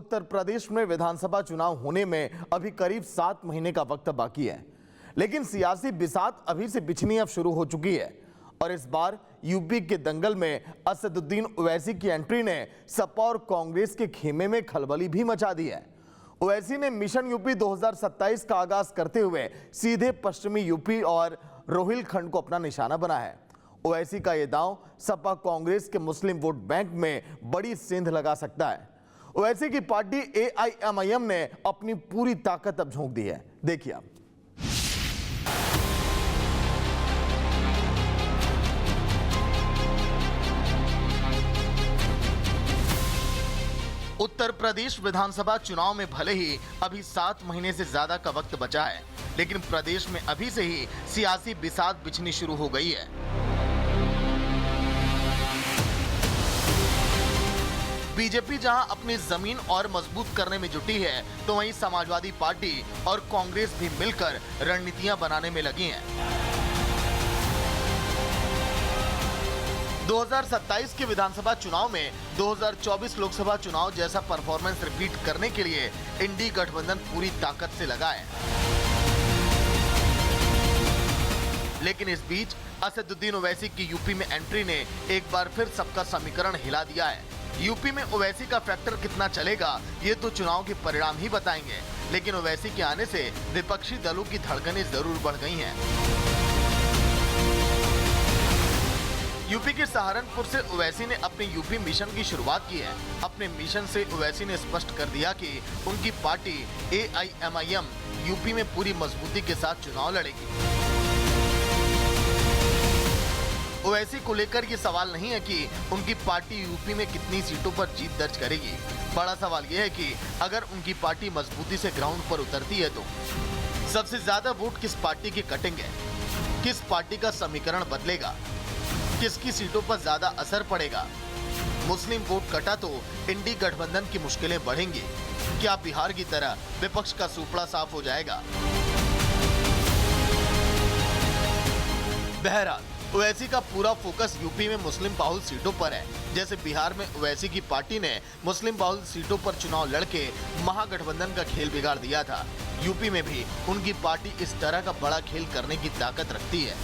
उत्तर प्रदेश में विधानसभा चुनाव होने में अभी करीब 7 महीने का वक्त बाकी है, लेकिन सियासी बिसात अभी से बिछनी अब शुरू हो चुकी है। और इस बार यूपी के दंगल में असदुद्दीन ओवैसी की एंट्री ने सपा और कांग्रेस के खेमे में खलबली भी मचा दी है। ओवैसी ने मिशन यूपी 2027 का आगाज करते हुए सीधे पश्चिमी यूपी और रोहिलखंड को अपना निशाना बनाया है। ओवैसी का यह दांव सपा कांग्रेस के मुस्लिम वोट बैंक में बड़ी सेंध लगा सकता है। ओवैसी की पार्टी AIMIM ने अपनी पूरी ताकत अब झोंक दी है। देखिए आप। उत्तर प्रदेश विधानसभा चुनाव में भले ही अभी 7 महीने से ज्यादा का वक्त बचा है, लेकिन प्रदेश में अभी से ही सियासी बिसात बिछनी शुरू हो गई है। बीजेपी जहां अपनी जमीन और मजबूत करने में जुटी है, तो वहीं समाजवादी पार्टी और कांग्रेस भी मिलकर रणनीतियां बनाने में लगी हैं। 2027 के विधानसभा चुनाव में 2024 लोकसभा चुनाव जैसा परफॉर्मेंस रिपीट करने के लिए इंडी गठबंधन पूरी ताकत से लगा है। लेकिन इस बीच असदुद्दीन ओवैसी की यूपी में एंट्री ने एक बार फिर सबका समीकरण हिला दिया है। यूपी में ओवैसी का फैक्टर कितना चलेगा, ये तो चुनाव के परिणाम ही बताएंगे, लेकिन ओवैसी के आने से विपक्षी दलों की धड़कनें जरूर बढ़ गई हैं। यूपी के सहारनपुर से ओवैसी ने अपने यूपी मिशन की शुरुआत की है। अपने मिशन से ओवैसी ने स्पष्ट कर दिया कि उनकी पार्टी AIMIM यूपी में पूरी मजबूती के साथ चुनाव लड़ेगी। ओवैसी को लेकर ये सवाल नहीं है कि उनकी पार्टी यूपी में कितनी सीटों पर जीत दर्ज करेगी। बड़ा सवाल यह है कि अगर उनकी पार्टी मजबूती से ग्राउंड पर उतरती है तो सबसे ज्यादा वोट किस पार्टी के कटेंगे, किस पार्टी का समीकरण बदलेगा, किसकी सीटों पर ज्यादा असर पड़ेगा। मुस्लिम वोट कटा तो इंडी गठबंधन की मुश्किलें बढ़ेंगी। क्या बिहार की तरह विपक्ष का सूपड़ा साफ हो जाएगा? बहरहाल ओवैसी का पूरा फोकस यूपी में मुस्लिम बाहुल सीटों पर है। जैसे बिहार में ओवैसी की पार्टी ने मुस्लिम बाहुल सीटों पर चुनाव लड़के महागठबंधन का खेल बिगाड़ दिया था, यूपी में भी उनकी पार्टी इस तरह का बड़ा खेल करने की ताकत रखती है।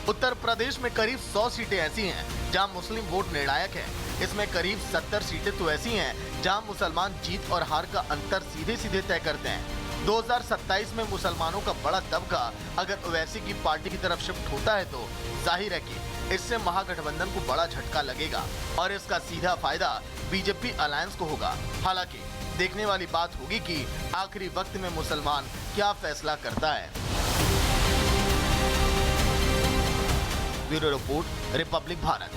उत्तर प्रदेश में करीब 100 सीटें ऐसी हैं जहां मुस्लिम वोट निर्णायक है। इसमें करीब 70 सीटें तो ऐसी हैं जहां मुसलमान जीत और हार का अंतर सीधे सीधे तय करते हैं। 2027 में मुसलमानों का बड़ा तबका अगर ओवैसी की पार्टी की तरफ शिफ्ट होता है तो जाहिर है कि इससे महागठबंधन को बड़ा झटका लगेगा और इसका सीधा फायदा बीजेपी अलायंस को होगा। हालांकि देखने वाली बात होगी कि आखिरी वक्त में मुसलमान क्या फैसला करता है। Bureau report, Republic Bharat.